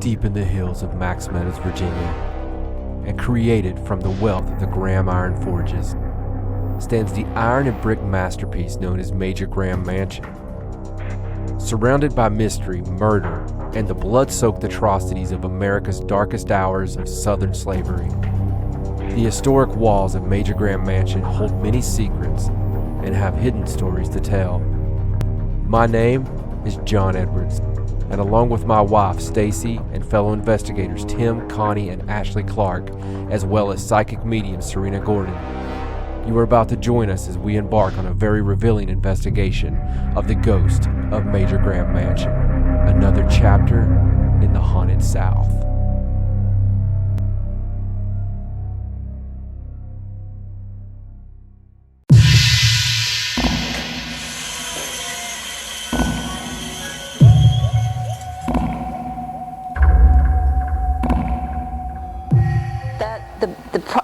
deep in the hills of Max Meadows, Virginia, and created from the wealth of the Graham Iron Forges, stands the iron and brick masterpiece known as Major Graham Mansion. Surrounded by mystery, murder, and the blood-soaked atrocities of America's darkest hours of Southern slavery, the historic walls of Major Graham Mansion hold many secrets and have hidden stories to tell. My name is John Edwards, and along with my wife Stacey and fellow investigators Tim, Connie, and Ashley Clark, as well as psychic medium Serena Gordon, you are about to join us as we embark on a very revealing investigation of the ghost of Major Graham Mansion, another chapter in the haunted South.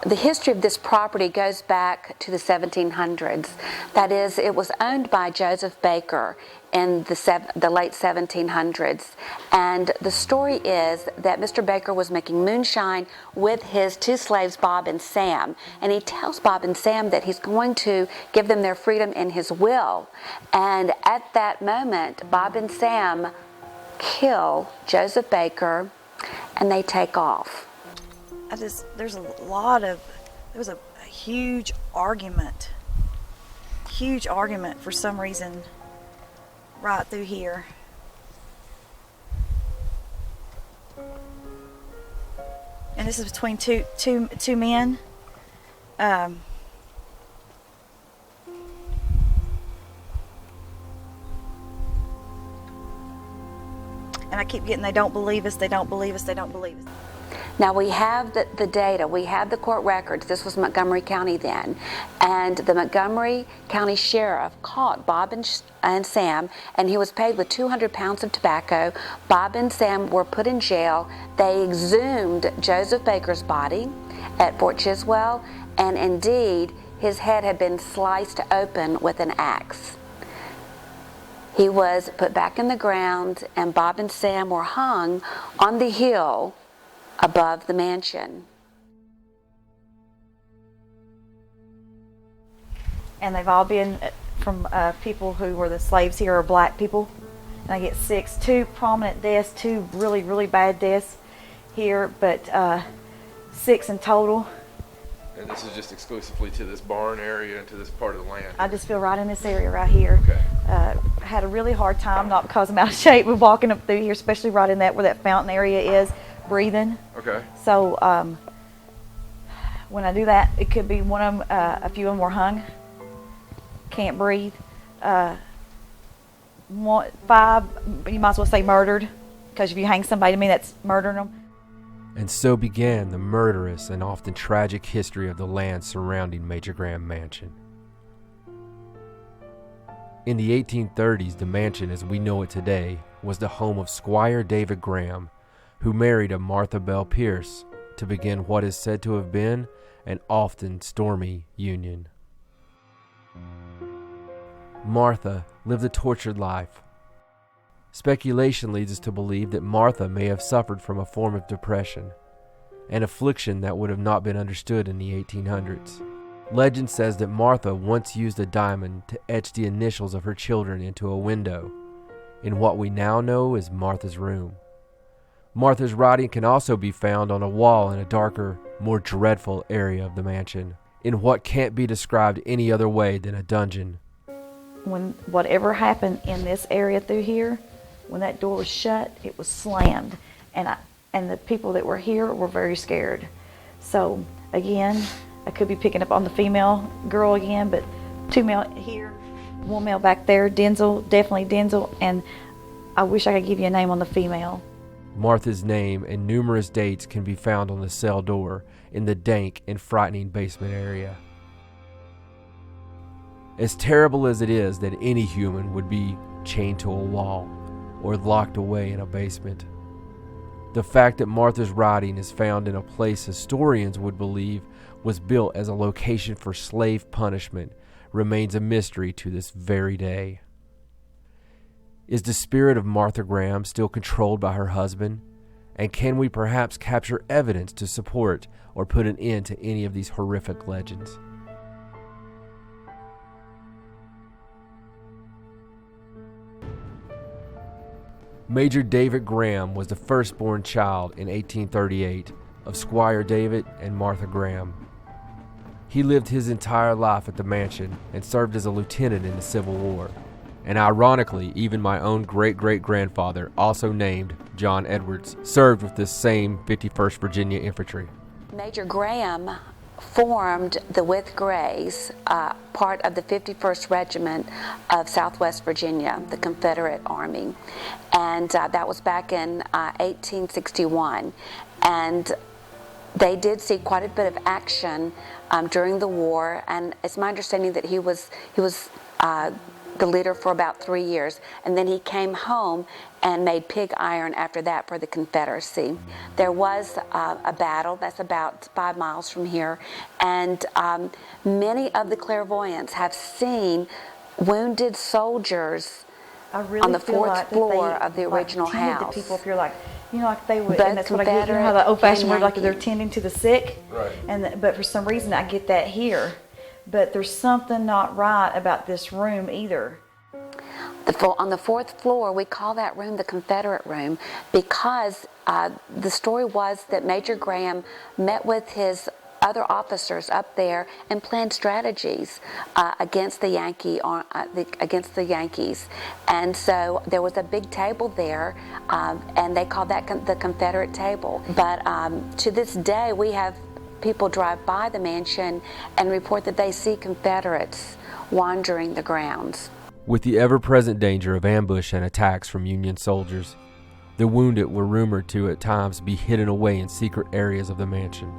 The history of this property goes back to the 1700s. That is, it was owned by Joseph Baker in the late 1700s. And the story is that Mr. Baker was making moonshine with his two slaves, Bob and Sam. And he tells Bob and Sam that he's going to give them their freedom in his will. And at that moment, Bob and Sam kill Joseph Baker and they take off. There was a huge argument for some reason right through here. And this is between two men. And I keep getting, they don't believe us. Now we have the data, we have the court records. This was Montgomery County then. And the Montgomery County Sheriff caught Bob and Sam, and he was paid with 200 pounds of tobacco. Bob and Sam were put in jail. They exhumed Joseph Baker's body at Fort Chiswell, and indeed his head had been sliced open with an axe. He was put back in the ground, and Bob and Sam were hung on the hill above the mansion. And they've all been from people who were the slaves here are black people. And I get two prominent deaths, two really, really bad deaths here, but 6 in total. And this is just exclusively to this barn area and to this part of the land? I just feel right in this area right here. Okay. Had a really hard time, not because I'm out of shape, but walking up through here, especially right in where that fountain area is, breathing. Okay. So when I do that, it could be one of them, a few of them were hung, can't breathe. 5, you might as well say murdered, because if you hang somebody, to me that's murdering them. And so began the murderous and often tragic history of the land surrounding Major Graham Mansion. In the 1830s, the mansion as we know it today was the home of Squire David Graham, who married a Martha Bell Pierce to begin what is said to have been an often stormy union. Martha lived a tortured life. Speculation leads us to believe that Martha may have suffered from a form of depression, an affliction that would have not been understood in the 1800s. Legend says that Martha once used a diamond to etch the initials of her children into a window, in what we now know as Martha's room. Martha's writing can also be found on a wall in a darker, more dreadful area of the mansion, in what can't be described any other way than a dungeon. When whatever happened in this area through here, when that door was shut, it was slammed, and the people that were here were very scared. So again, I could be picking up on the female girl again, but 2 male here, 1 male back there, Denzel, definitely Denzel, and I wish I could give you a name on the female. Martha's name and numerous dates can be found on the cell door in the dank and frightening basement area. As terrible as it is that any human would be chained to a wall or locked away in a basement, the fact that Martha's writing is found in a place historians would believe was built as a location for slave punishment remains a mystery to this very day. Is the spirit of Martha Graham still controlled by her husband And can we perhaps capture evidence to support or put an end to any of these horrific legends? Major David Graham was the firstborn child in 1838 of Squire David and Martha Graham. He lived his entire life at the mansion and served as a lieutenant in the Civil War. And ironically, even my own great-great-grandfather, also named John Edwards, served with this same 51st Virginia Infantry. Major Graham formed the With Grays, part of the 51st Regiment of Southwest Virginia, the Confederate Army. And that was back in 1861. And they did see quite a bit of action during the war, and it's my understanding that he was the leader for about 3 years, and then he came home and made pig iron after that for the Confederacy. There was a battle that's about 5 miles from here, and many of the clairvoyants have seen wounded soldiers on the fourth floor of the original house. The people up here, like, you know, like they would, Both and that's what I get. You know Confederate how the old-fashioned word, like and they're Yankee. tending to the sick. Right. But for some reason, I get that here. But there's something not right about this room either. On the fourth floor, we call that room the Confederate room because the story was that Major Graham met with his other officers up there and planned strategies against the Yankees. And so there was a big table there, and they called that the Confederate table. But to this day, we have people drive by the mansion and report that they see Confederates wandering the grounds. With the ever-present danger of ambush and attacks from Union soldiers, the wounded were rumored to at times be hidden away in secret areas of the mansion.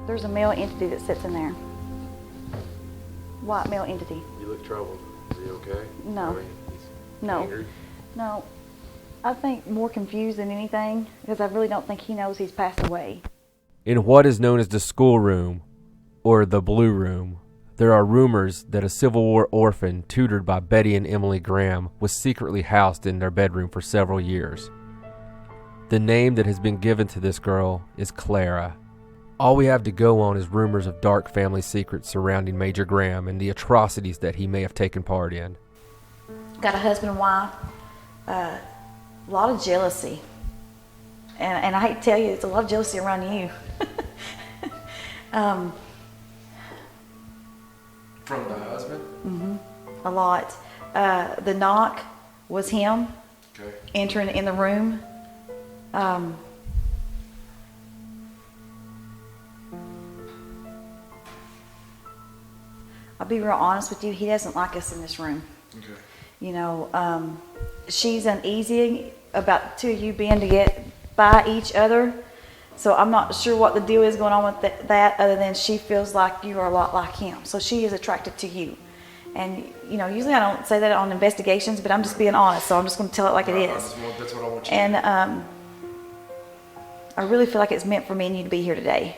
There's a male entity that sits in there. White male entity. You look troubled. Is he okay? No. I mean, he's No. angry. No. I think more confused than anything because I really don't think he knows he's passed away. In what is known as the schoolroom, or the Blue Room, there are rumors that a Civil War orphan tutored by Betty and Emily Graham was secretly housed in their bedroom for several years. The name that has been given to this girl is Clara. All we have to go on is rumors of dark family secrets surrounding Major Graham and the atrocities that he may have taken part in. Got a husband and wife, a lot of jealousy. And I hate to tell you, it's a lot of jealousy around you. From the husband? A lot. The knock was him Okay. entering in the room. I'll be real honest with you, he doesn't like us in this room. Okay. You know, she's uneasy about the two of you being to get by each other. So I'm not sure what the deal is going on with that other than she feels like you are a lot like him. So she is attracted to you. And, you know, usually I don't say that on investigations, but I'm just being honest. So I'm just going to tell it like it is. That's what I want you to And do. I really feel like it's meant for me and you to be here today.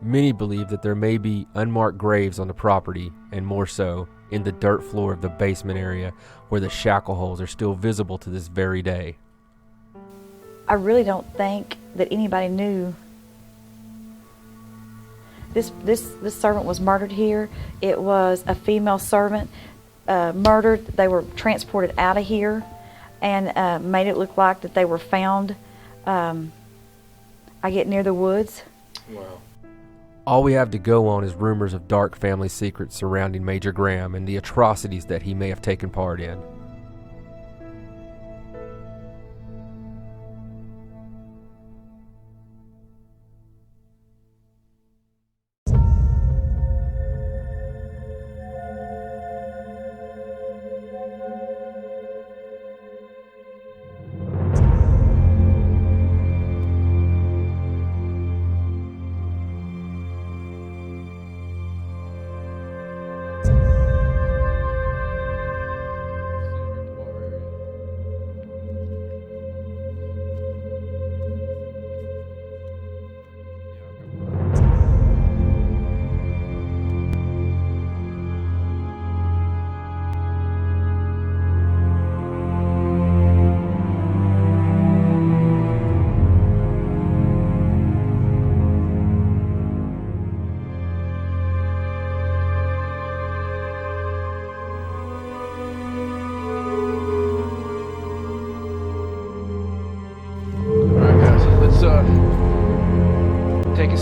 Many believe that there may be unmarked graves on the property, and more so, in the dirt floor of the basement area where the shackle holes are still visible to this very day. I really don't think that anybody knew. This servant was murdered here. It was a female servant murdered. They were transported out of here and made it look like that they were found. I get near the woods. Wow. All we have to go on is rumors of dark family secrets surrounding Major Graham and the atrocities that he may have taken part in.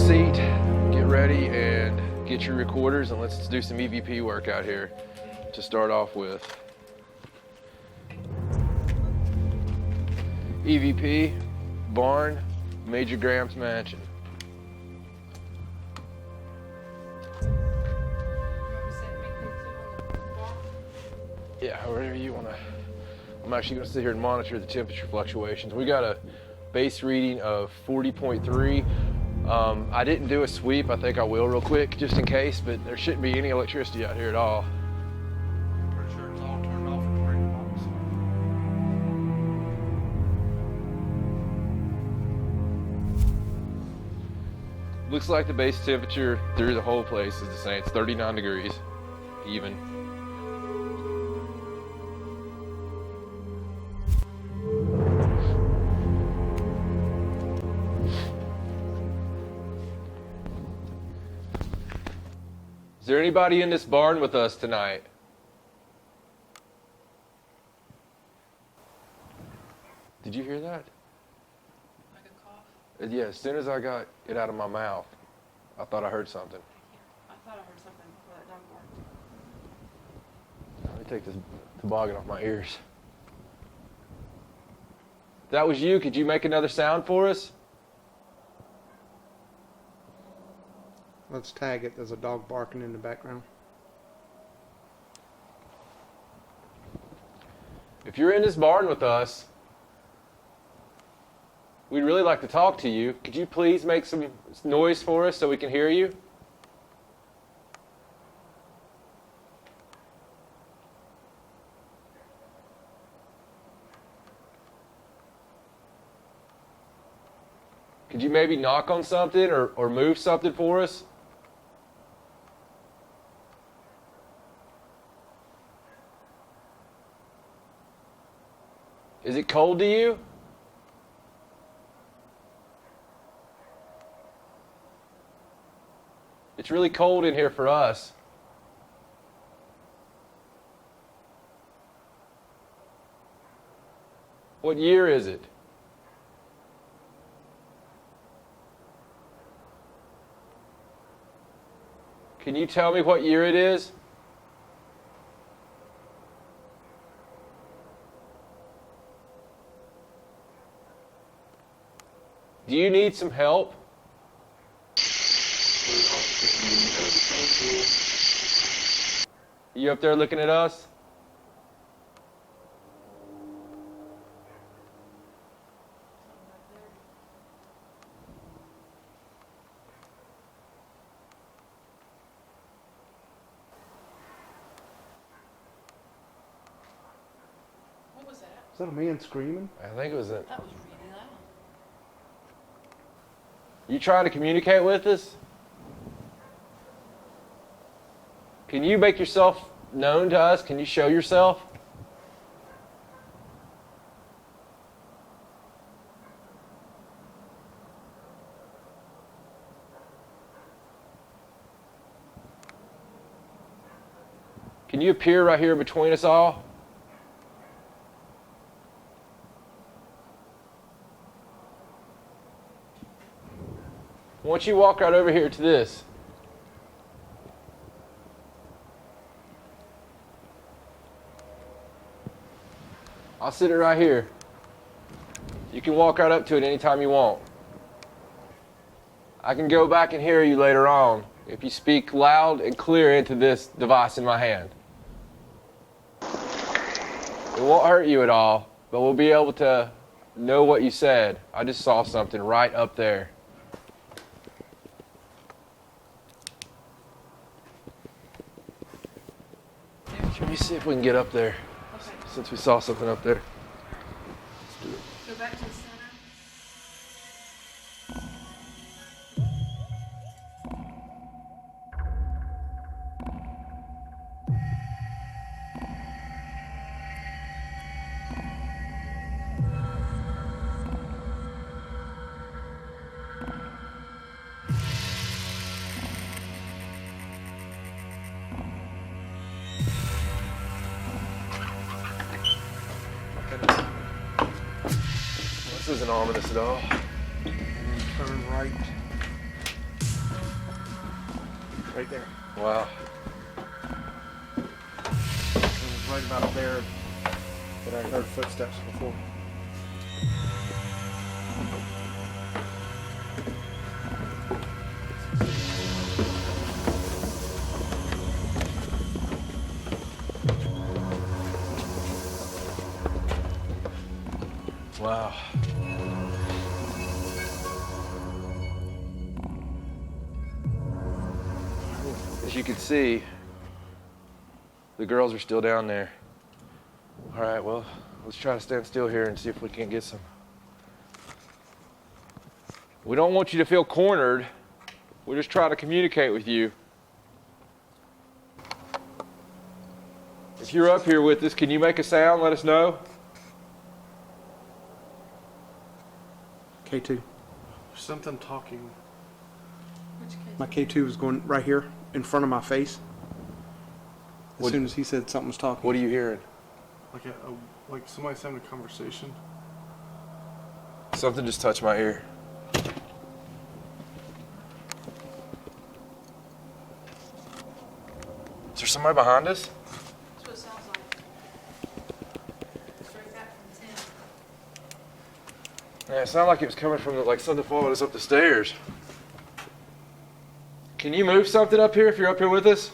seat, get ready, and get your recorders, and let's do some EVP work out here to start off with. EVP, barn, Major Graham's mansion. Yeah, wherever you want to. I'm actually going to sit here and monitor the temperature fluctuations. We got a base reading of 40.3. I didn't do a sweep. I think I will real quick, just in case, but there shouldn't be any electricity out here at all. Pretty sure it's all turned off at 3 o'clock. Looks like the base temperature through the whole place is the same. It's 39 degrees, even. Is there anybody in this barn with us tonight? Did you hear that? Like a cough? Yeah, as soon as I got it out of my mouth, I thought I heard something. I thought I heard something before that dog barked. Let me take this toboggan off my ears. If that was you, could you make another sound for us? Let's tag it. There's a dog barking in the background. If you're in this barn with us, we'd really like to talk to you. Could you please make some noise for us so we can hear you? Could you maybe knock on something or move something for us? Is it cold to you? It's really cold in here for us. What year is it? Can you tell me what year it is? Do you need some help? You up there looking at us? What was that? Is that a man screaming? I think it was a... That was really loud. You trying to communicate with us? Can you make yourself known to us? Can you show yourself? Can you appear right here between us all? Why don't you walk right over here to this? I'll sit it right here. You can walk right up to it anytime you want. I can go back and hear you later on if you speak loud and clear into this device in my hand. It won't hurt you at all, but we'll be able to know what you said. I just saw something right up there. Let me see if we can get up there, Okay. since we saw something up there. Go back to the center. This isn't ominous at all. And then turn right. Right there. Wow. It was right about there that I heard footsteps before. Wow. As you can see, the girls are still down there. All right, well, let's try to stand still here and see if we can't get some. We don't want you to feel cornered. We're just trying to communicate with you. If you're up here with us, can you make a sound? Let us know. K2. Something talking. Which kid? My K2 was going right here in front of my face. As What- soon as he said something was talking. What are you hearing? Like somebody's having a conversation. Something just touched my ear. Is there somebody behind us? That's what it sounds like. Straight back from 10. Yeah, it sounded like it was coming from like something following us up the stairs. Can you move something up here if you're up here with us?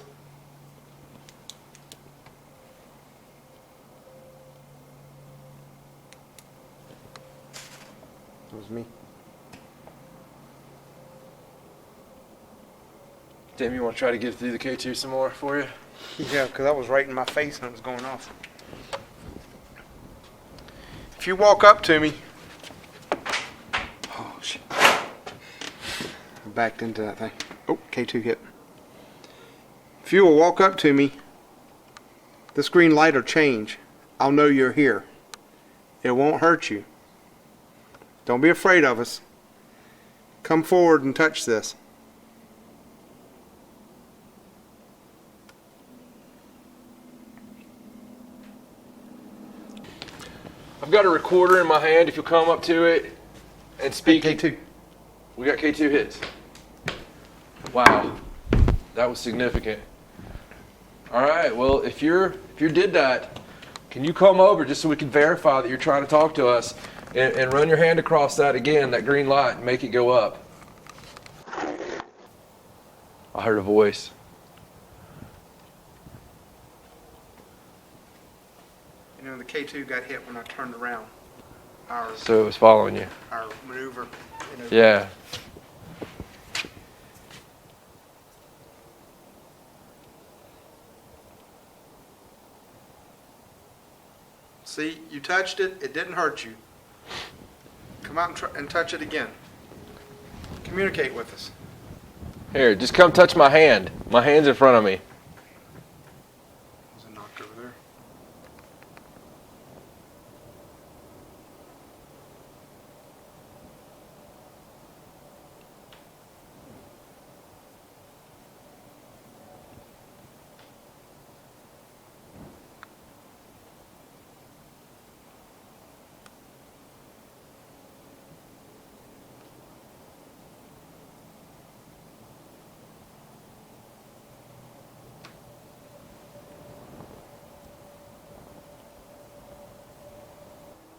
It was me. Tim, you want to try to get through the K2 some more for you? Yeah, because that was right in my face and it was going off. If you walk up to me. Oh, shit. I backed into that thing. Oh, K2 hit. If you will walk up to me, this green light will change. I'll know you're here. It won't hurt you. Don't be afraid of us. Come forward and touch this. I've got a recorder in my hand. If you'll come up to it and speak. K2. We got K2 hits. Wow, that was significant. All right, well, if you did that, can you come over just so we can verify that you're trying to talk to us, and run your hand across that again, that green light, and make it go up. I heard a voice. You know, the K2 got hit when I turned around. So it was following you. Our maneuver. You know, Yeah. See, you touched it. It didn't hurt you. Come out and touch it again. Communicate with us. Here, just come touch my hand. My hand's in front of me. There's a knock over there.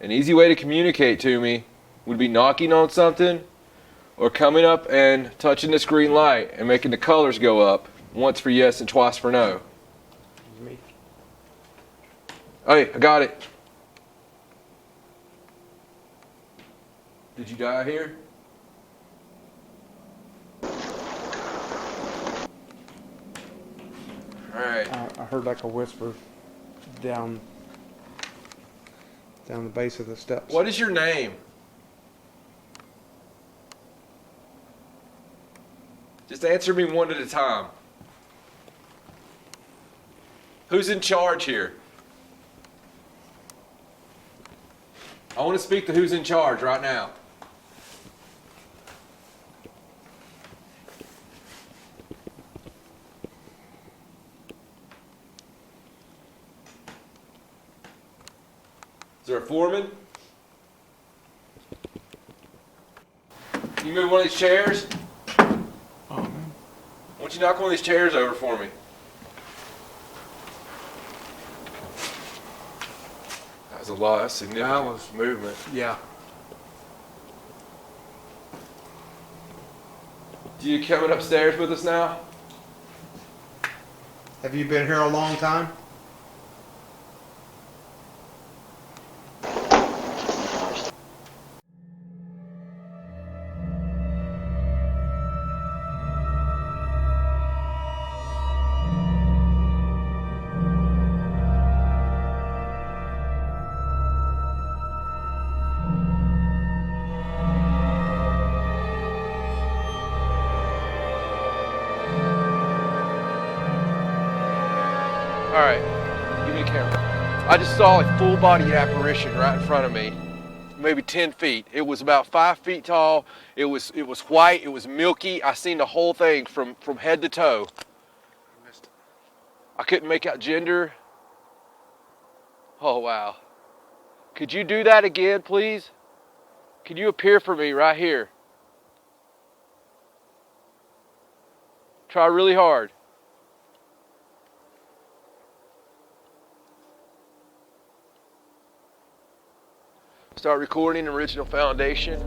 An easy way to communicate to me would be knocking on something or coming up and touching this green light and making the colors go up, once for yes and twice for no. It was me. Hey, I got it. Did you die here? All right. I heard like a whisper down the base of the steps. What is your name? Just answer me one at a time. Who's in charge here? I want to speak to who's in charge right now. Is there a foreman? Can you move one of these chairs? Oh man. I want don't you knock one of these chairs over for me? That was a lot. That's significant. That was movement. Yeah. You coming upstairs with us now? Have you been here a long time? All right, give me the camera. I just saw a full-body apparition right in front of me, maybe 10 feet. It was about 5 feet tall. It was white. It was milky. I seen the whole thing from head to toe. I couldn't make out gender. Oh wow. Could you do that again, please? Can you appear for me right here? Try really hard. Start recording original foundation.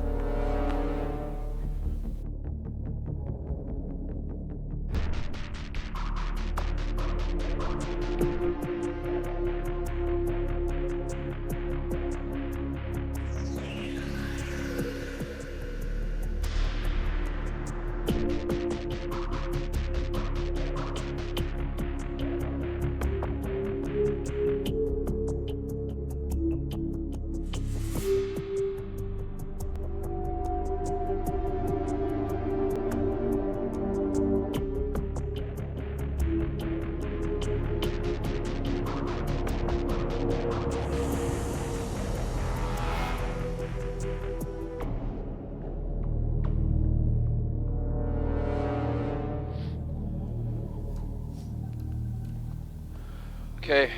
Okay,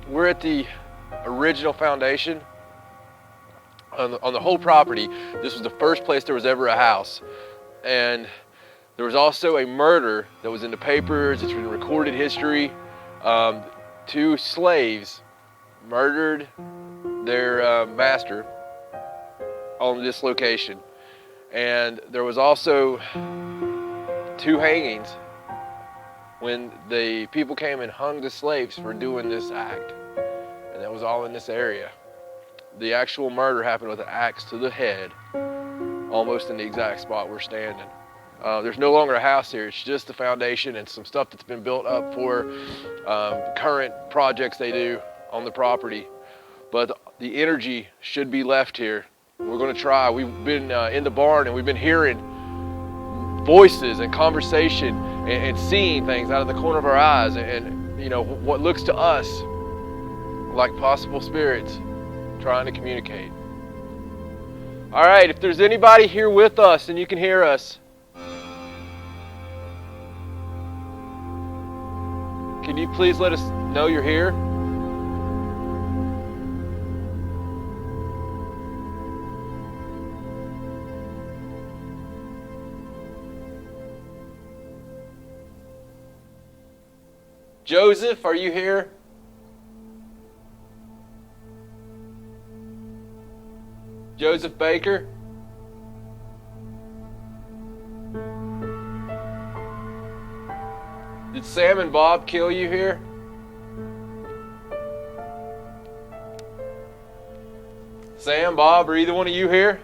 we're at the original foundation on the whole property. This was the first place there was ever a house, and there was also a murder that was in the papers. It's been recorded history. 2 slaves murdered their master on this location, and there was also 2 hangings when the people came and hung the slaves for doing this act. And that was all in this area. The actual murder happened with an axe to the head, almost in the exact spot we're standing. There's no longer a house here, it's just the foundation and some stuff that's been built up for current projects they do on the property. But the energy should be left here. We're gonna try. We've been in the barn and we've been hearing voices and conversation and seeing things out of the corner of our eyes, and you know, what looks to us like possible spirits trying to communicate. All right, if there's anybody here with us and you can hear us, can you please let us know you're here? Joseph, are you here? Joseph Baker? Did Sam and Bob kill you here? Sam, Bob, are either one of you here?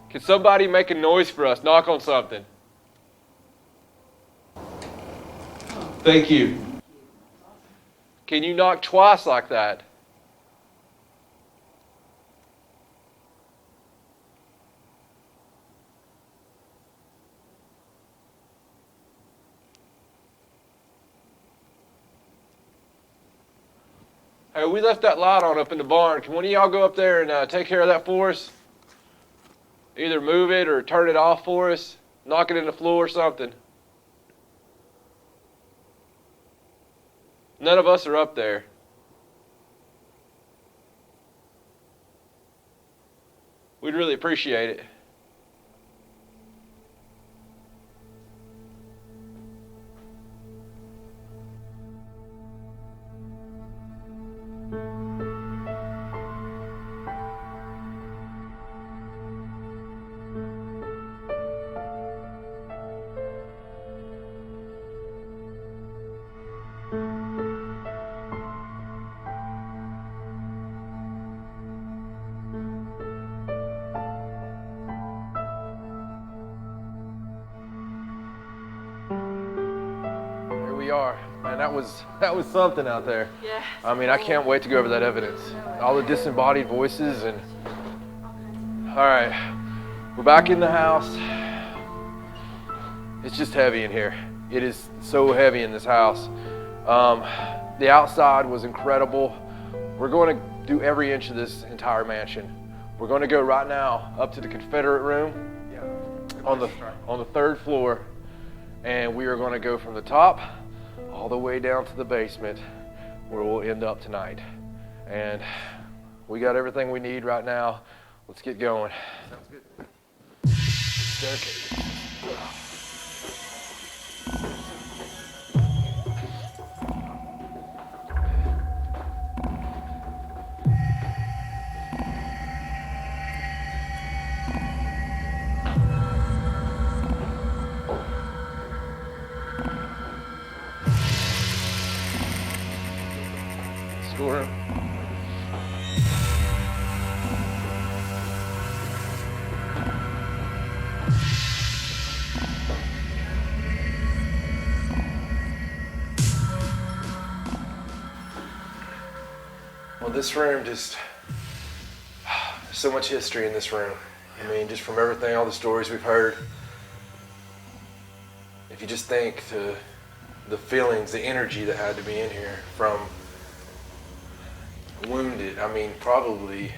Can somebody make a noise for us? Knock on something. Thank you. Can you knock twice like that? Hey, we left that light on up in the barn. Can one of y'all go up there and take care of that for us? Either move it or turn it off for us. Knock it in the floor or something. None of us are up there. appreciate it. We are, and that was something out there. Yeah. I mean, I can't wait to go over that evidence, all the disembodied voices, and all right, we're back in the house. It's just heavy in here. It is so heavy in this house. The outside was incredible. We're going to do every inch of this entire mansion. We're going to go right now up to the Confederate room on the third floor, and we are going to go from the top all the way down to the basement where we'll end up tonight. And we got everything we need right now. Let's get going. Sounds good. Staircase. Storeroom. Well, this room just, there's so much history in this room. I mean, just from everything, all the stories we've heard. If you just think to the feelings, the energy that had to be in here from wounded, I mean, probably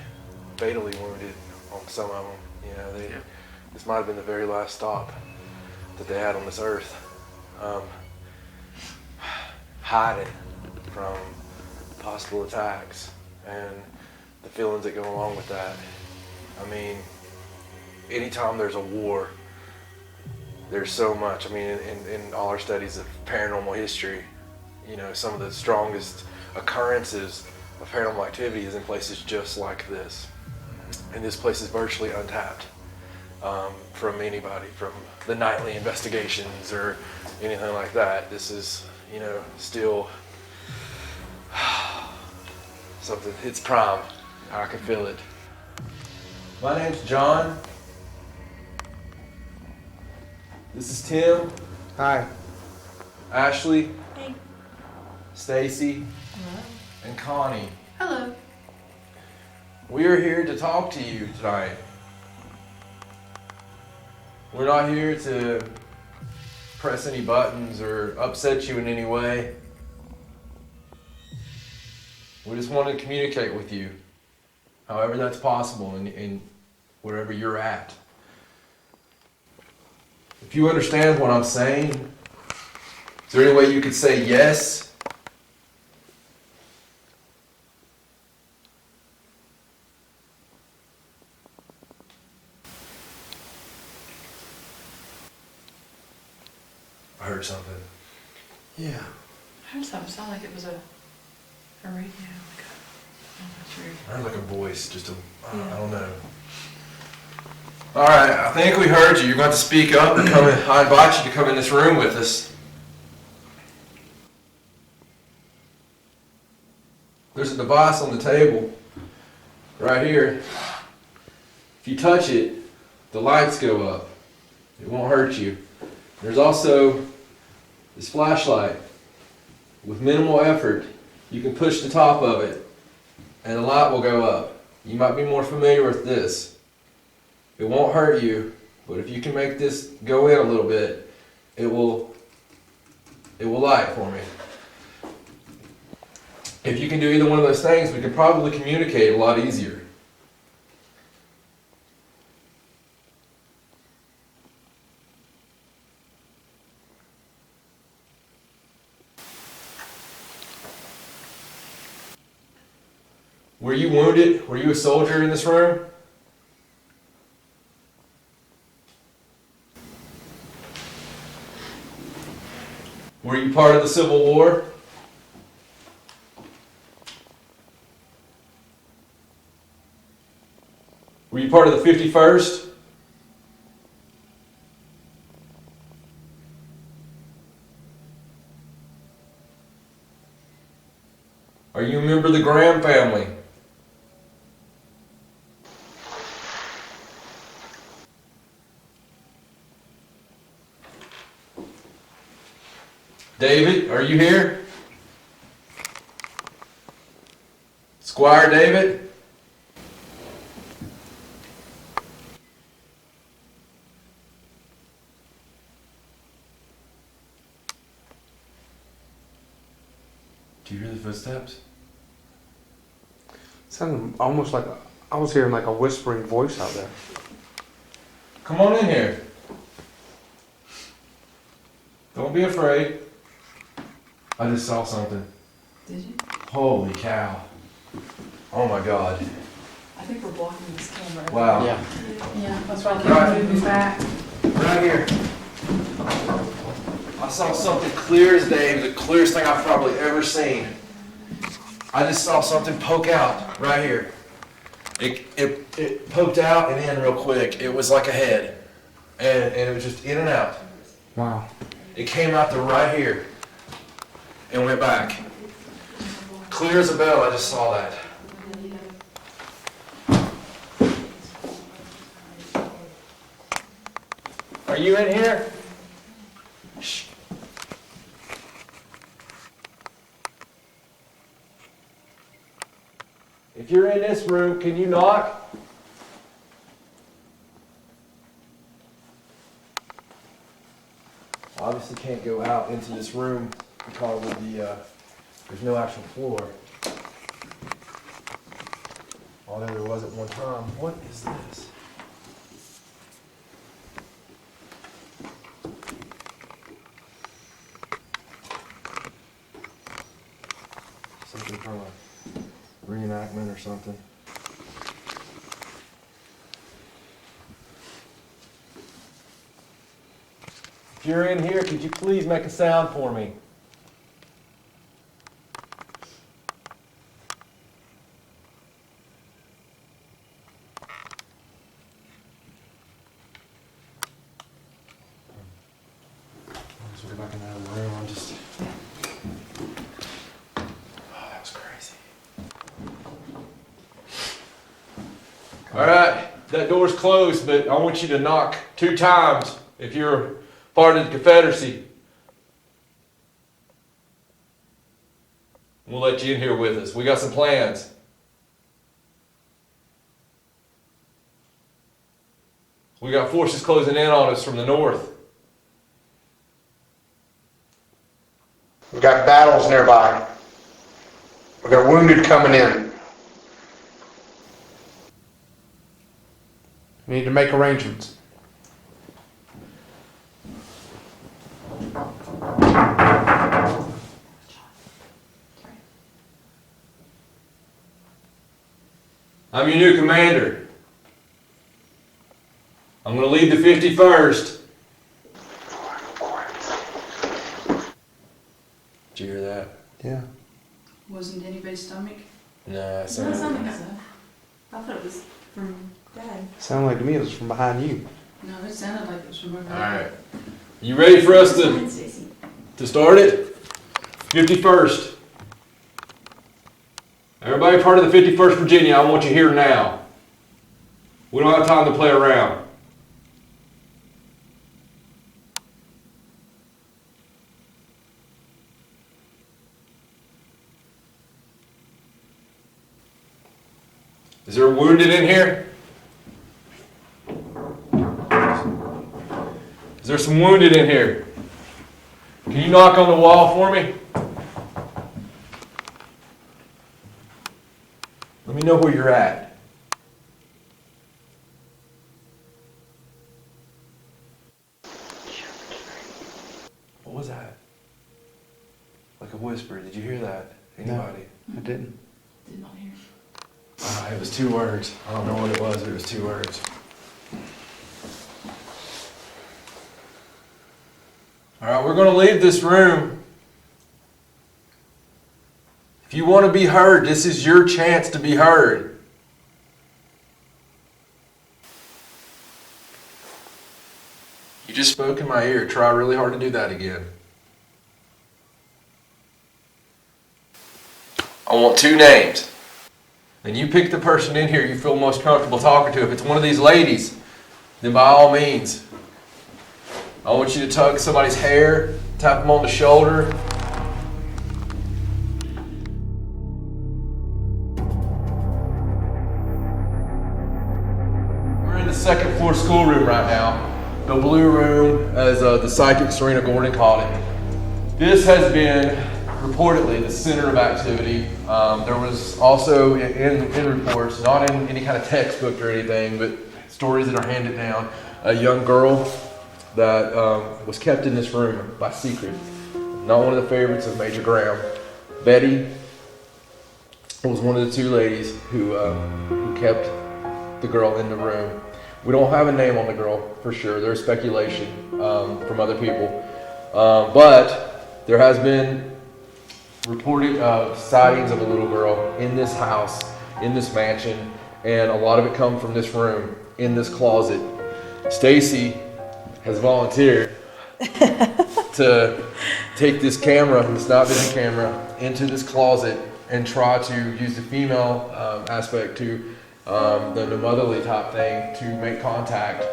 fatally wounded on some of them. You know, this might have been the very last stop that they had on this earth. Hiding from possible attacks and the feelings that go along with that. I mean, anytime there's a war, there's so much. I mean, in all our studies of paranormal history, you know, some of the strongest occurrences of paranormal activity is in places just like this. And this place is virtually untapped from anybody, from the nightly investigations or anything like that. This is, you know, still something, it's prime. I can feel it. My name's John. This is Tim. Hi. Ashley. Hey. Stacy. And Connie. Hello. We are here to talk to you tonight. We're not here to press any buttons or upset you in any way. We just want to communicate with you, however that's possible in wherever you're at. If you understand what I'm saying, is there any way you could say yes? I heard something. Yeah. I heard something sound like it was a radio. Like I'm not sure. I heard like a voice, just I don't know. All right, I think we heard you. You're going to speak up and come in. I invite you to come in this room with us. There's a device on the table right here. If you touch it, the lights go up. It won't hurt you. There's also this flashlight. With minimal effort, you can push the top of it and the light will go up. You might be more familiar with this. It won't hurt you, but if you can make this go in a little bit, it will light for me. If you can do either one of those things, we can probably communicate a lot easier. Were you wounded? Were you a soldier in this room? Were you part of the Civil War? Were you part of the 51st? Are you a member of the Graham family? David, are you here? Squire David? Do you hear the footsteps? Sounded almost like I was hearing like a whispering voice out there. Come on in here. Don't be afraid. I just saw something. Did you? Holy cow. Oh my God. I think we're blocking this camera. Wow. Yeah. Yeah, that's why I Right. keep moving back. Right here. I saw something clear as day, the clearest thing I've probably ever seen. I just saw something poke out right here. It poked out and in real quick. It was like a head. And it was just in and out. Wow. It came out to right here and went back. Clear as a bell, I just saw that. Are you in here? Shh. If you're in this room, can you knock? Obviously can't go out into this room because of the, there's no actual floor. Although there was at one time. What is this? Something from a reenactment or something. If you're in here, could you please make a sound for me? Let's go back in the other room. I'm just... Oh, that was crazy. All right, that door's closed, but I want you to knock 2 times if you're part of the Confederacy. We'll let you in here with us. We got some plans. We got forces closing in on us from the north. We got battles nearby. We got wounded coming in. We need to make arrangements. I'm your new commander. I'm going to lead the 51st. Did you hear that? Yeah. Wasn't anybody's stomach? No, it It sounded doesn't sound like that. I thought it was from Dad. Sounded like to me it was from behind you. No, it sounded like it was from over All there. right. You ready for us John and Stacey. to start it? 51st. Everybody part of the 51st Virginia, I want you here now. We don't have time to play around. Is there a wounded in here? Is there some wounded in here? Can you knock on the wall for me? Let me know where you're at. What was that? Like a whisper. Did you hear that? Anybody? I didn't. Did not hear. It was 2 words. I don't know what it was, but it was 2 words. All right, we're going to leave this room If you want to be heard, this is your chance to be heard. You just spoke in my ear. Try really hard to do that again. I want 2 names. And you pick the person in here you feel most comfortable talking to. If it's one of these ladies, then by all means. I want you to tug somebody's hair, tap them on the shoulder. We're in the 2nd floor schoolroom right now. The blue room, as the psychic Serena Gordon called it. This has been reportedly the center of activity. There was also in reports, not in any kind of textbook or anything, but stories that are handed down, a young girl that was kept in this room by secret. Not one of the favorites of Major Graham. Betty was one of the 2 ladies who kept the girl in the room. We don't have a name on the girl for sure. There's speculation from other people. But there has been reported sightings of a little girl in this house, in this mansion, and a lot of it come from this room, in this closet. Stacey has volunteered to take this camera, this night vision camera, into this closet and try to use the female aspect to the motherly type thing to make contact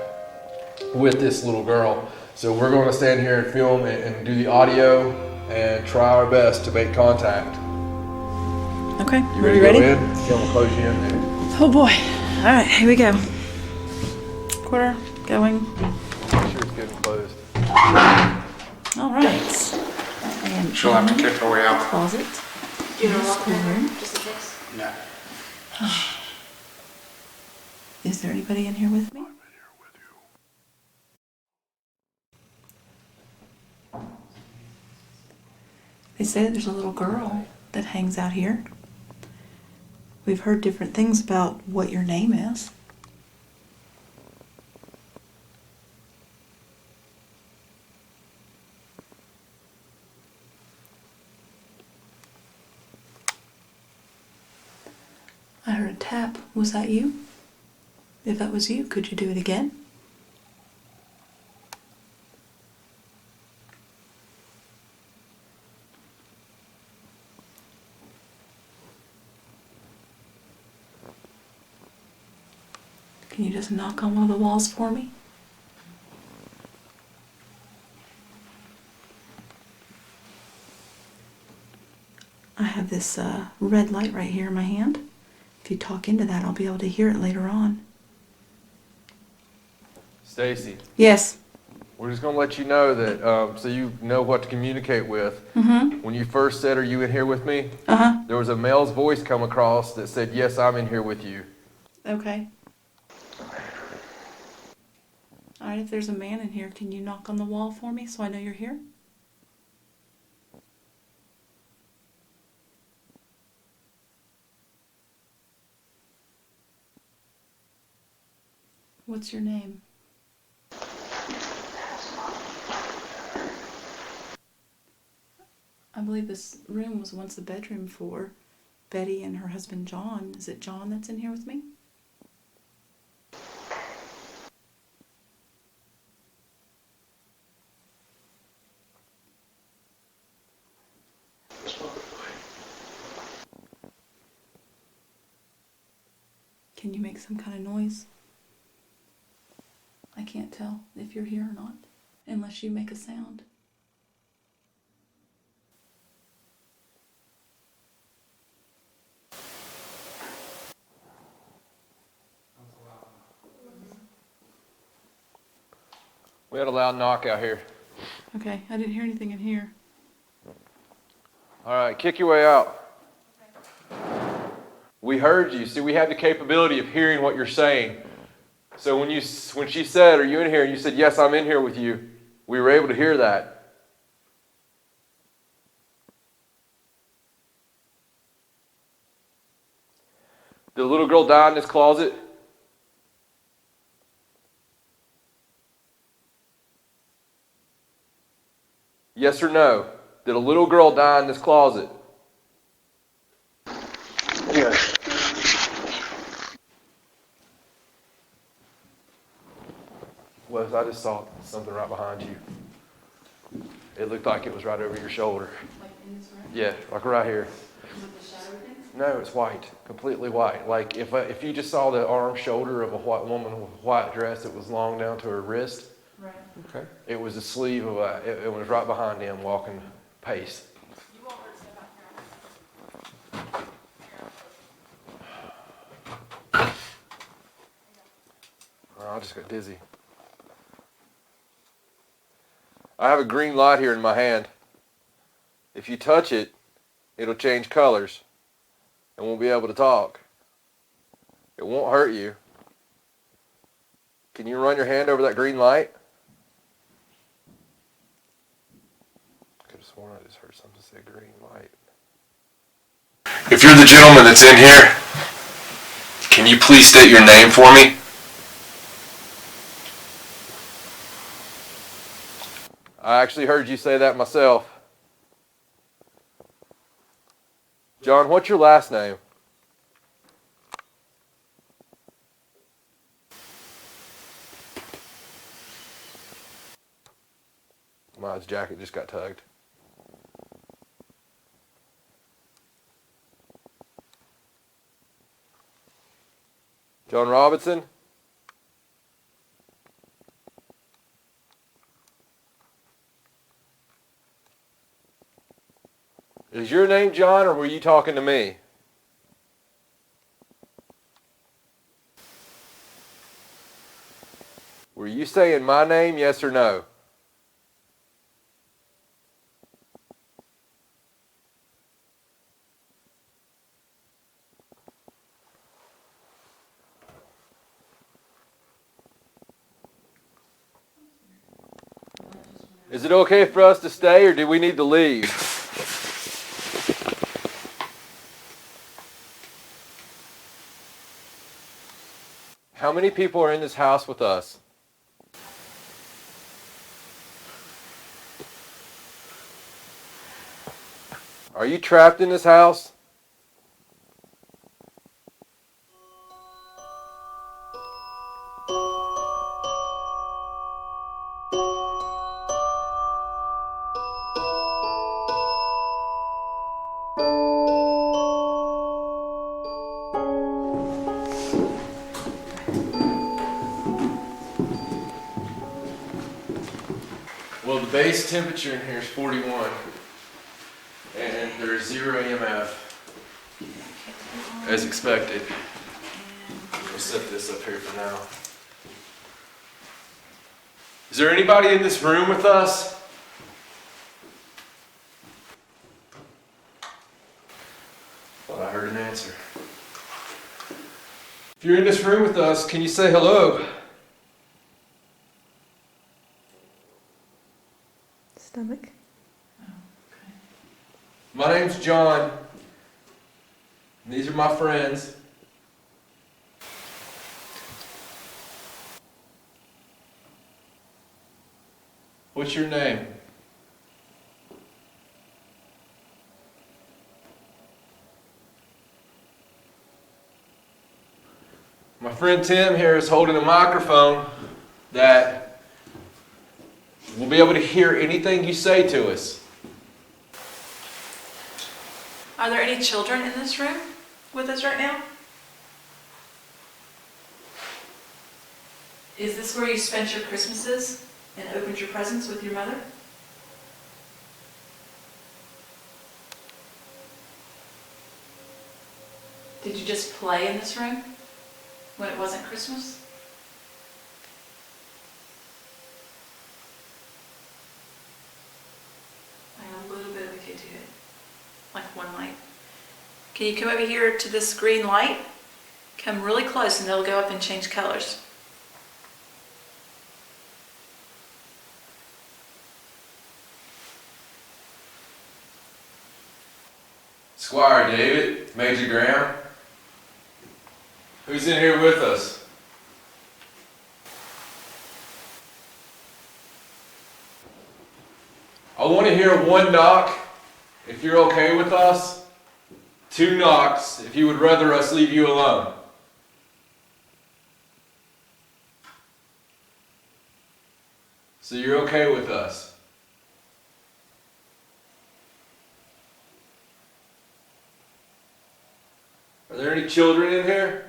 with this little girl. So we're going to stand here and film and do the audio and try our best to make contact. Okay, You are ready you to ready? go in? Yeah, we'll close you in there. Oh boy. All right, here we go. Quarter going. Make sure it's getting closed. All right. And She'll have to kick her way out. closet. Schoolroom. No. Is there anybody in here with me? They say there's a little girl that hangs out here. We've heard different things about what your name is. I heard a tap. Was that you? If that was you, could you do it again? Can you just knock on one of the walls for me? I have this red light right here in my hand. If you talk into that, I'll be able to hear it later on. Stacey, Yes. we're just going to let you know that so you know what to communicate with. Mm-hmm. When you first said, "Are you in here with me?" Uh-huh. there was a male's voice come across that said, "Yes, I'm in here with you." Okay. All right, if there's a man in here, can you knock on the wall for me so I know you're here? What's your name? I believe this room was once the bedroom for Betty and her husband John. Is it John that's in here with me? Can you make some kind of noise? I can't tell if you're here or not, unless you make a sound. We had a loud knock out here. Okay, I didn't hear anything in here. All right, kick your way out. We heard you. See, we have the capability of hearing what you're saying. So when she said, "Are you in here?" and you said, "Yes, I'm in here with you," we were able to hear that. Did the little girl die in this closet? Yes or no? Did a little girl die in this closet? Wes, I just saw something right behind you. It looked like it was right over your shoulder. Like in this room? Yeah, like right here. With the shadow thing? No, it's white, completely white. Like if you just saw the arm, shoulder of a white woman with a white dress that was long down to her wrist, Right. Okay. it was the sleeve of it was right behind him walking pace. You want her to step out here. Oh, I just got dizzy. I have a green light here in my hand. If you touch it, it'll change colors and won't be able to talk. It won't hurt you. Can you run your hand over that green light? I could have sworn I just heard something say green light. If you're the gentleman that's in here, can you please state your name for me? I actually heard you say that myself. John, what's your last name? His jacket just got tugged. John Robinson? Is your name John, or were you talking to me? Were you saying my name, yes or no? Is it okay for us to stay, or do we need to leave? How many people are in this house with us? Are you trapped in this house? Well, the base temperature in here is 41, and there's 0 EMF, as expected. We'll set this up here for now. Is there anybody in this room with us? Thought I heard an answer. If you're in this room with us, can you say hello? Stomach. My name's John. These are my friends. What's your name? My friend Tim here is holding a microphone that will be able to hear anything you say to us. Are there any children in this room with us right now? Is this where you spent your Christmases and opened your presents with your mother? Did you just play in this room when it wasn't Christmas? I have a little bit of a kid to it. Like one light. Can you come over here to this green light? Come really close and they'll go up and change colors. Squire David, Major Graham. Who's in here with us? I want to hear 1 knock, if you're okay with us. 2 knocks, if you would rather us leave you alone. So you're okay with us? Are there any children in here?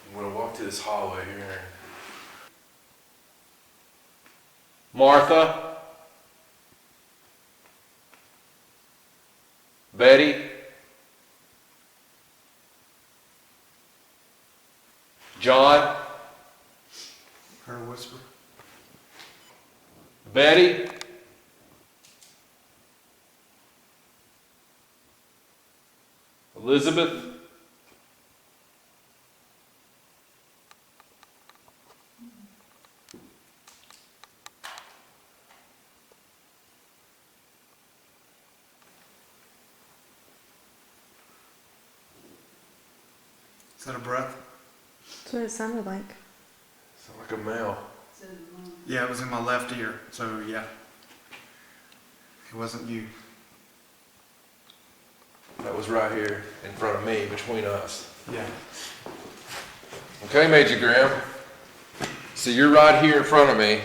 I'm gonna walk to this hallway here. Martha? Betty? John? Heard a whisper. Betty? Elizabeth? Is that a breath? That's what it sounded like. Sound like a male. Yeah, it was in my left ear, so yeah. It wasn't you. That was right here in front of me, between us. Yeah. Okay, Major Graham. So you're right here in front of me.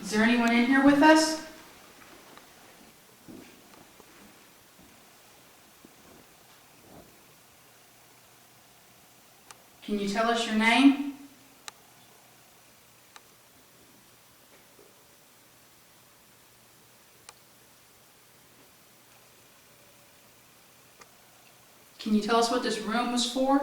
Is there anyone in here with us? Can you tell us your name? Can you tell us what this room was for?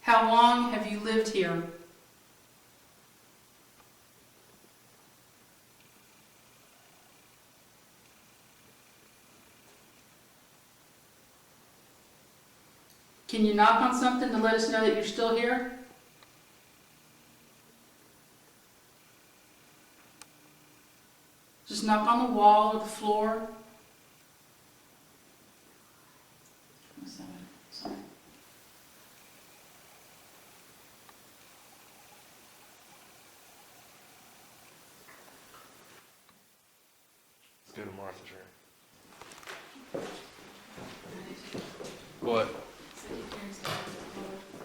How long have you lived here? Can you knock on something to let us know that you're still here? Just knock on the wall or the floor. Sorry. Let's go to Martha's room. What?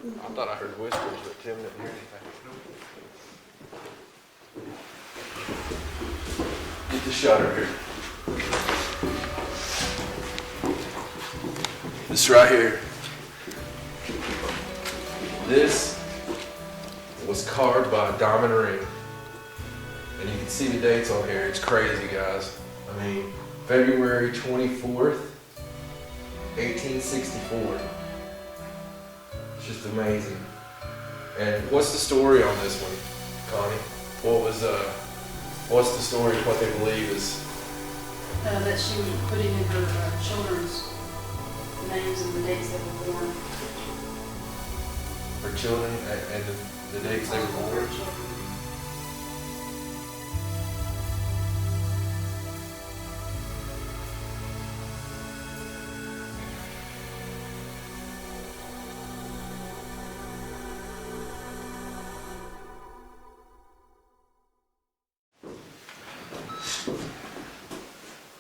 I thought I heard whispers, but Tim didn't hear anything. Get the shutter here. This right here. This was carved by a diamond ring. And you can see the dates on here. It's crazy, guys. I mean, February 24th, 1864. It's just amazing. And what's the story on this one, Connie? What's the story of what they believe is? That she was putting in her children's names and the dates they were born. Her children and the dates they were born?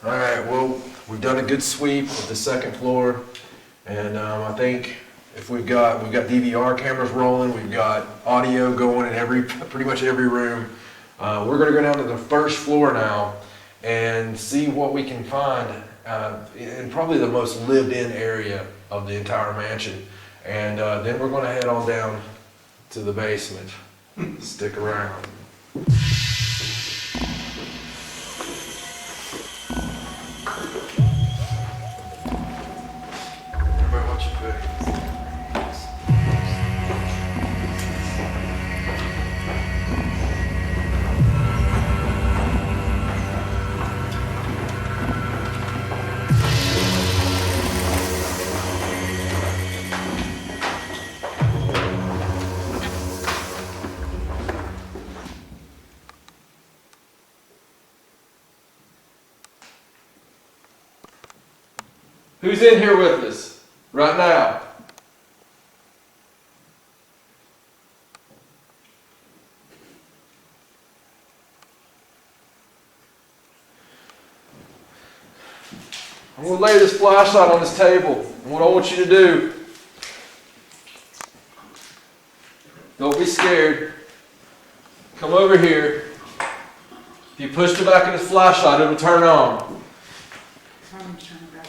All right, well, we've done a good sweep of the second floor, and I think if we've got DVR cameras rolling, we've got audio going in pretty much every room. We're gonna go down to the first floor now and see what we can find in probably the most lived-in area of the entire mansion. And then we're going to head on down to the basement. Stick around. Everybody, watch your foot. Who's in here with us right now? I'm going to lay this flashlight on this table. And what I want you to do, don't be scared. Come over here. If you push the back of this flashlight, it'll turn on.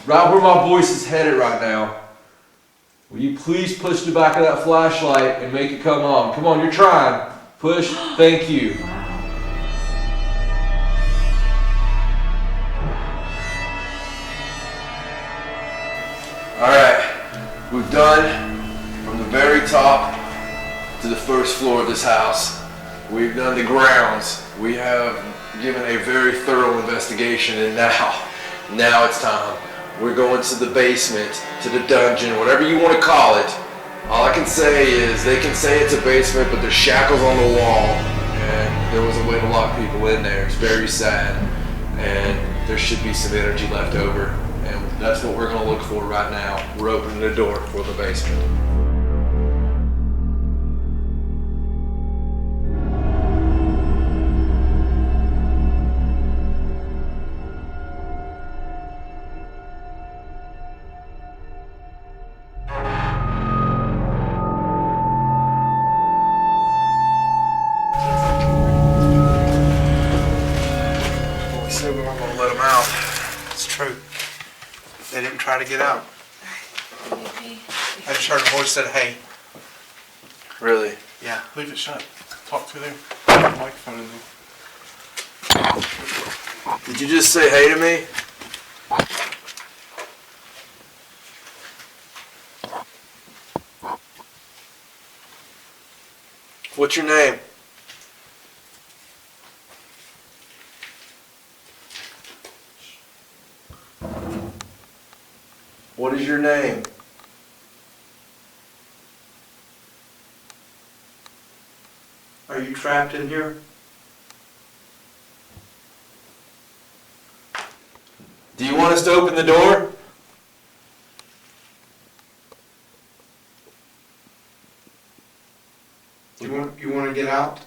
Right where my voice is headed right now. Will you please push the back of that flashlight and make it come on? Come on, you're trying. Push. Thank you. Alright, we've done from the very top to the first floor of this house. We've done the grounds. We have given a very thorough investigation, and now it's time. We're going to the basement, to the dungeon, whatever you want to call it. All I can say is they can say it's a basement, but there's shackles on the wall, and there was a way to lock people in there. It's very sad, and there should be some energy left over, and that's what we're going to look for right now. We're opening the door for the basement. They didn't try to get out. I just heard a voice said, "Hey." Really? Yeah. Leave it shut. Talk through there. Put the microphone in there. Did you just say hey to me? What's your name? What is your name? Are you trapped in here? Do you want us to open the door? You want to get out?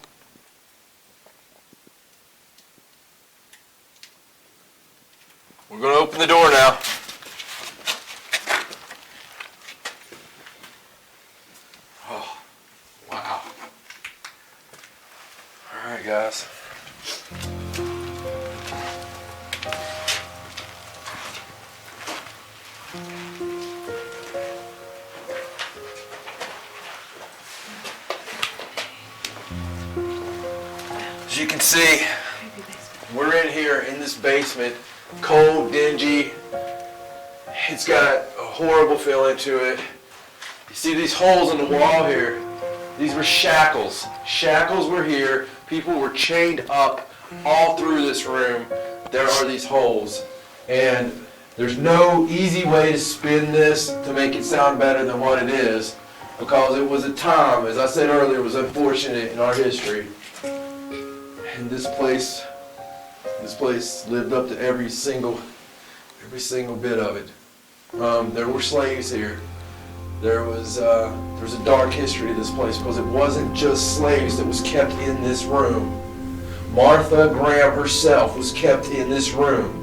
We're going to open the door now. Oh, wow. All right, guys. As you can see, we're in here in this basement, cold, dingy. It's got a horrible feeling to it. You see these holes in the wall here? These were shackles. Shackles were here. People were chained up all through this room. There are these holes. And there's no easy way to spin this to make it sound better than what it is, because it was a time, as I said earlier, it was unfortunate in our history. And this place lived up to every single bit of it. There were slaves here. There's a dark history to this place, because it wasn't just slaves that was kept in this room. Martha Graham herself was kept in this room.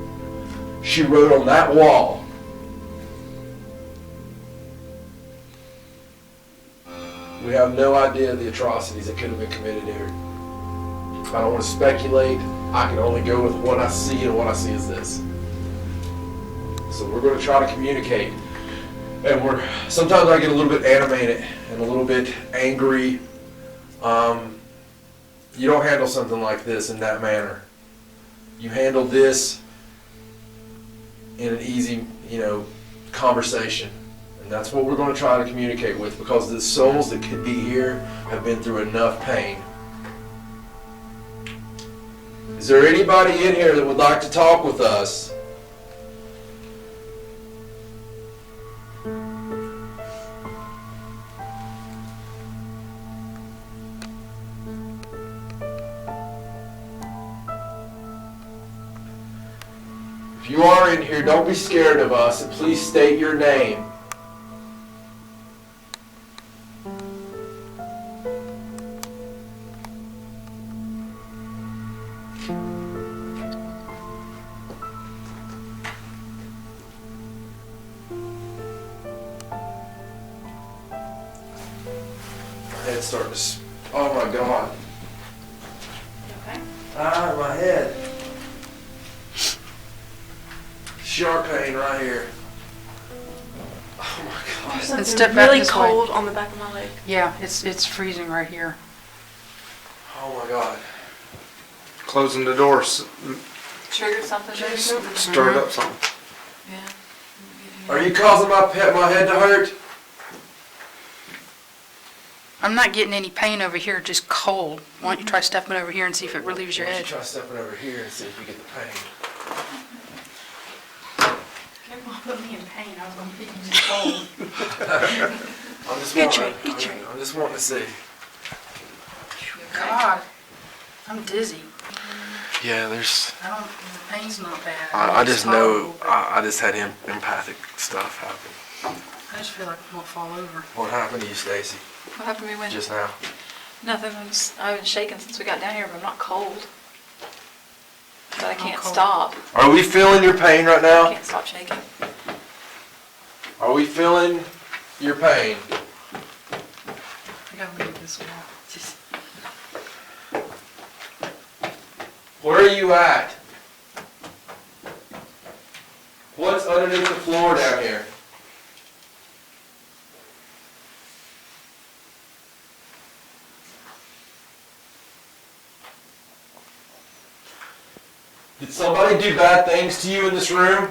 She wrote on that wall, "We have no idea the atrocities that could have been committed here. I don't want to speculate. I can only go with what I see, and what I see is this." So we're going to try to communicate. And sometimes I get a little bit animated and a little bit angry. You don't handle something like this in that manner. You handle this in an easy, conversation. And that's what we're going to try to communicate with, because the souls that could be here have been through enough pain. Is there anybody in here that would like to talk with us? If you are in here, don't be scared of us, and please state your name. My head's starting to... Oh my God. Okay. Ah, my head. Sharp pain right here. Oh my God. Something step back really this way. cold on the back of my leg. Yeah, it's freezing right here. Oh my God. Closing the door Triggered something. stirred up something. Yeah. Are you causing my head to hurt? I'm not getting any pain over here, just cold. Why don't you try stepping over here and see if it relieves your Why don't head? you try stepping over here and see if you get the pain. Careful, put me in pain. I was going to be just cold. I'm just Get wanting. you. I'm just wanting to see. God, I'm dizzy. Yeah, The pain's not bad. I just It's know, horrible, but I just had empathic stuff happen. I just feel like I'm going to fall over. What happened to you, Stacy? What happened to me when? Just now. Nothing. I've been shaking since we got down here, but I'm not cold. But I can't cold. stop. Are we feeling your pain right I now? can't stop shaking. Are we feeling your pain? I got to leave this wall. Just, Where are you at? What's underneath the floor down here? Did somebody do bad things to you in this room?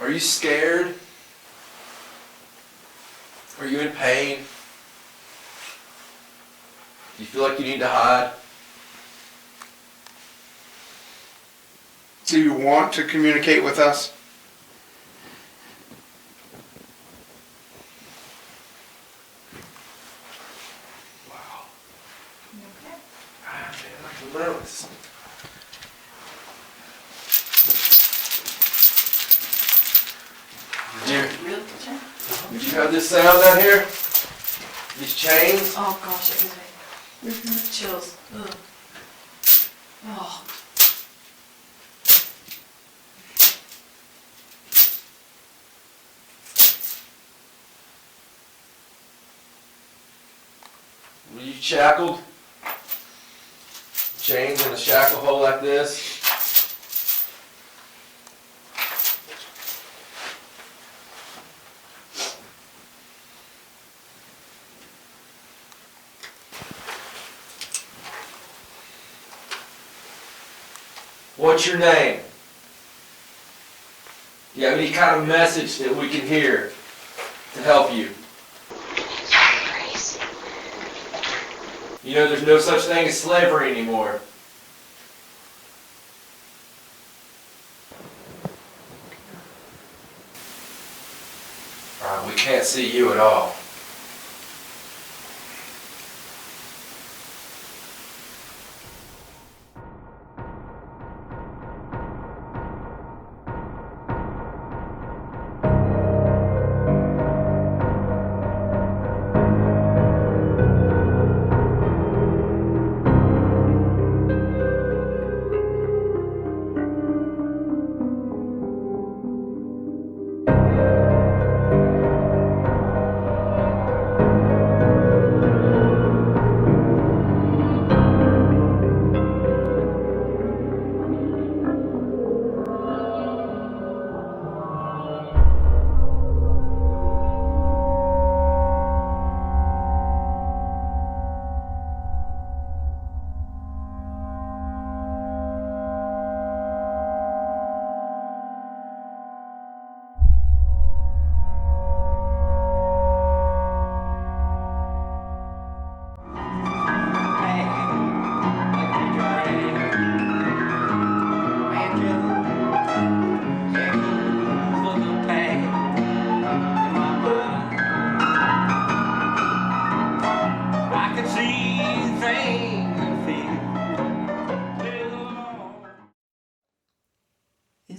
Are you scared? Are you in pain? Do you feel like you need to hide? Do you want to communicate with us? Wow. Ah, man, I'm nervous. Did you have this sound down here? These chains? Oh gosh, it gives me chills. Ugh. Oh. Were you shackled? Chains in a shackle hole like this? What's your name? Do you have any kind of message that we can hear to help you? You know there's no such thing as slavery anymore. We can't see you at all.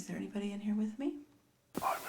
there anybody in here with me? I'm